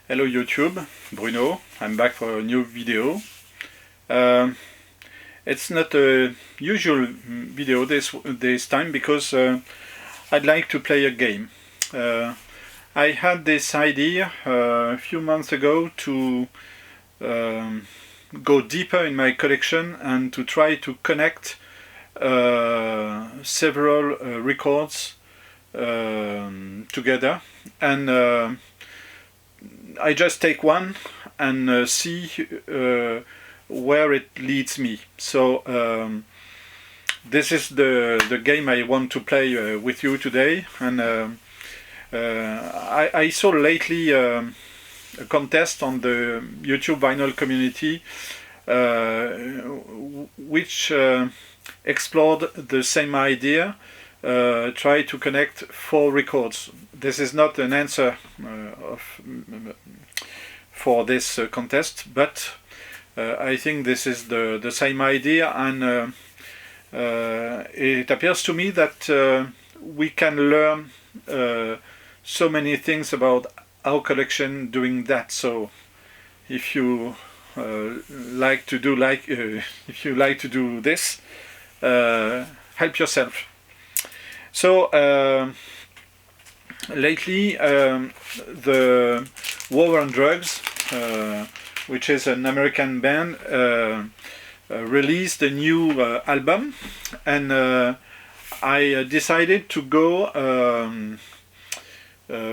Hello YouTube, Bruno. I'm back for a new video. It's not a usual video this time because I'd like to play a game. I had this idea a few months ago to go deeper in my collection and to try to connect several records together, and I just take one and see where it leads me. So this is the game I want to play with you today. And I saw lately a contest on the YouTube vinyl community which explored the same idea. Try to connect 4 records. This is not an answer for this contest, but I think this is the same idea, and it appears to me that we can learn so many things about our collection doing that. So if you like to do this, help yourself. So lately the War on Drugs, which is an American band, released a new album, and I decided to go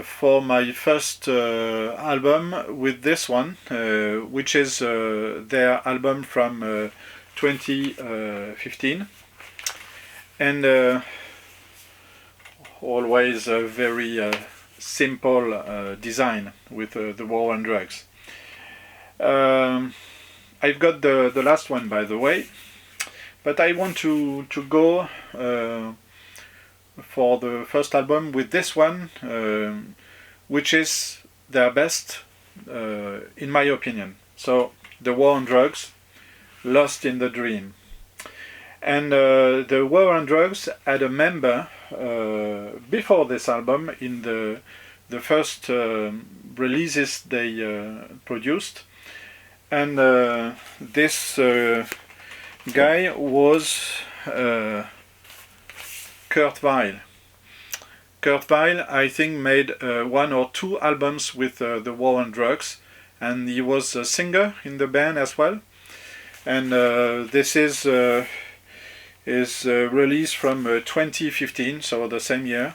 for my first album with this one, which is their album from 2015, and always a very simple design with the War on Drugs. I've got the last one, by the way, but I want to go for the first album with this one, which is their best, in my opinion. So the War on Drugs, Lost in the Dream. And the War on Drugs had a member before this album in the first releases they produced, and this guy was Kurt Weill. Kurt Weill, I think, made 1 or 2 albums with the War on Drugs, and he was a singer in the band as well. And this is released from 2015, so the same year,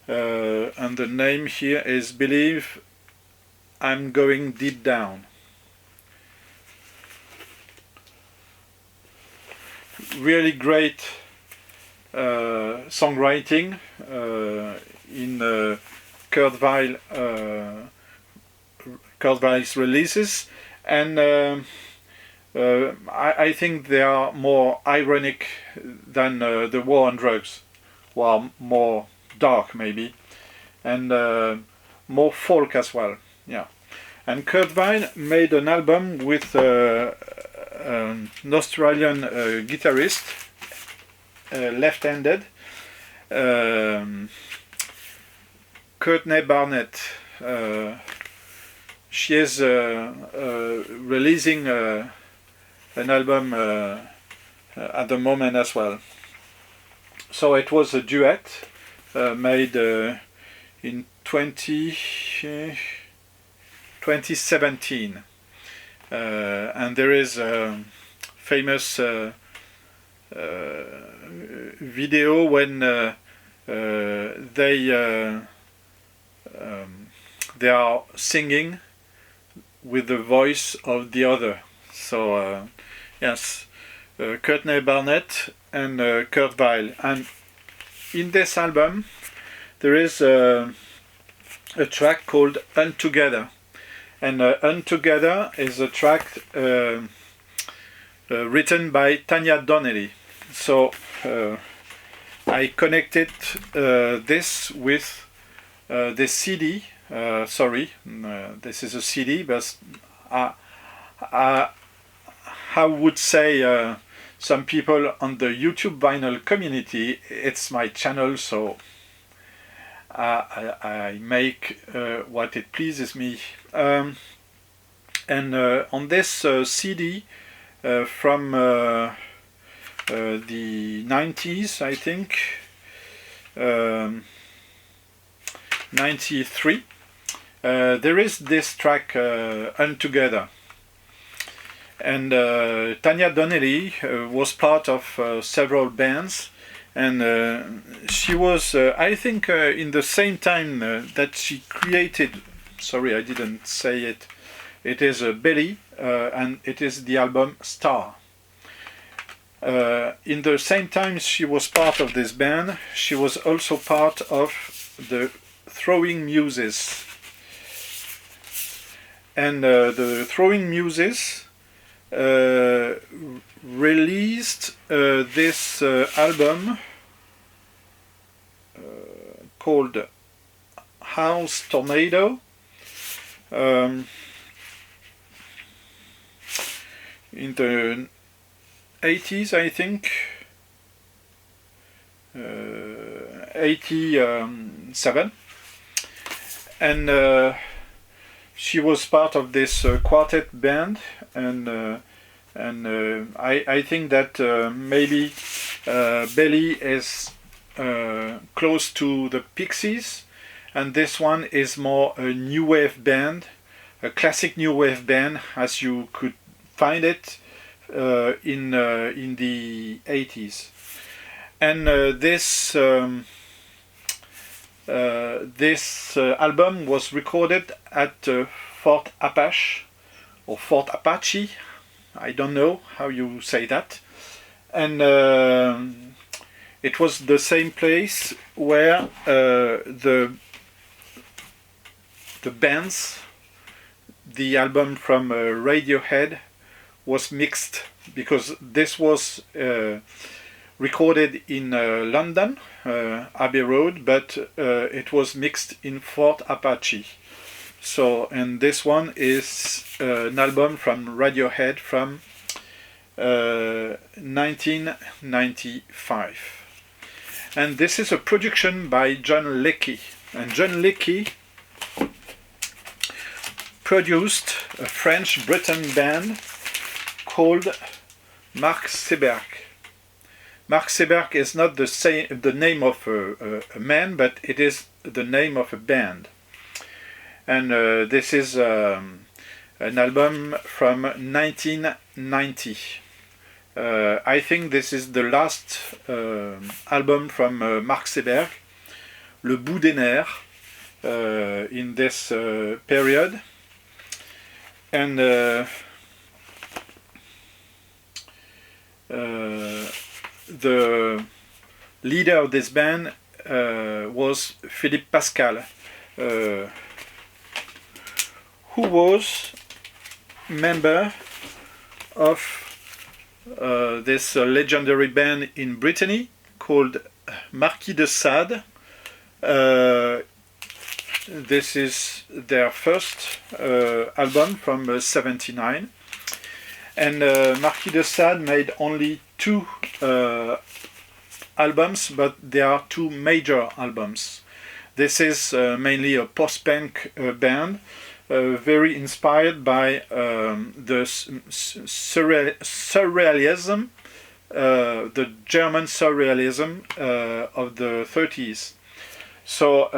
and the name here is Believe I'm Going Deep Down. Really great songwriting in Kurt Weill's releases, and I think they are more ironic than the War on Drugs, well, more dark maybe, and more folk as well. Yeah, and Kurt Weill made an album with an Australian guitarist, left-handed, Courtney Barnett. She is releasing an album at the moment as well. So it was a duet made in 2017, and there is a famous video when they are singing with the voice of the other. So yes, Courtney Barnett and Kurt Weill. And in this album there is a track called Untogether, and Untogether is a track written by Tanya Donnelly. So I connected this with this CD. This is a CD, but I would say some people on the YouTube vinyl community, it's my channel, so I make what it pleases me. And on this CD from the 90s, I think, 93, there is this track Untogether. And Tanya Donnelly was part of several bands, and she was, I think, in the same time that she created, sorry, I didn't say it, it is Belly, and it is the album Star. In the same time she was part of this band, she was also part of the Throwing Muses. And the Throwing Muses released this album called House Tornado. In the 80s, I think, 87, and she was part of this quartet band, and I think that maybe Belly is close to the Pixies, and this one is more a new wave band, a classic new wave band as you could find it in the 80s. And this album was recorded at Fort Apache, or Fort Apache, I don't know how you say that. And it was the same place where the bands, the album from Radiohead was mixed, because this was recorded in London, Abbey Road, but it was mixed in Fort Apache. So, and this one is an album from Radiohead from 1995. And this is a production by John Leckie. And John Leckie produced a French Breton band called Marxe Burke. Marxe Burke is not the name of a man, but it is the name of a band. And this is an album from 1990. I think this is the last album from Marxe Burke, Le Bout des Nerfs, in this period. And the leader of this band was Philippe Pascal, who was member of this legendary band in Brittany called Marquis de Sade. This is their first album from '79. And Marquis de Sade made only 2 albums, but they are 2 major albums. This is mainly a post-punk band, very inspired by the surrealism, the German surrealism of the 30s. So,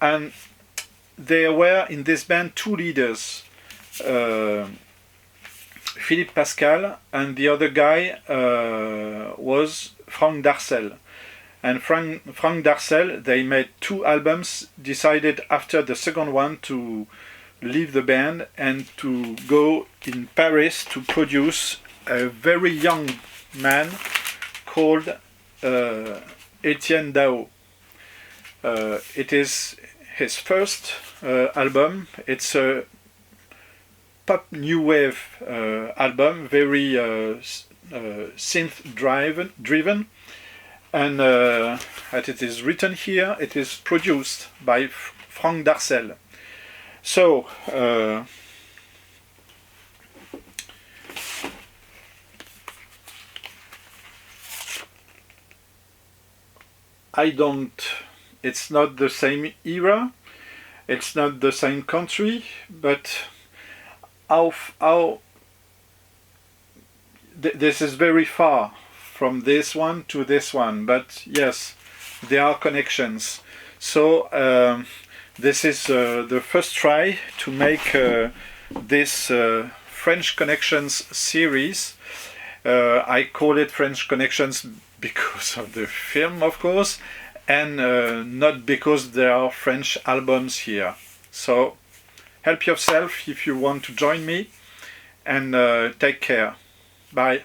and there were in this band 2 leaders, Philippe Pascal, and the other guy was Frank Darcel. And Frank Darcel, they made 2 albums, decided after the second one to leave the band and to go in Paris to produce a very young man called Etienne Daou. It is his first album. It's a pop new wave album, very synth driven, and as it is written here, it is produced by Frank Darcel. So I don't It's not the same era, it's not the same country, but how this is very far from this one to this one, but yes, there are connections. So this is the first try to make this French Connections series. I call it French Connections because of the film, of course, and not because there are French albums here. So help yourself if you want to join me, and take care. Bye.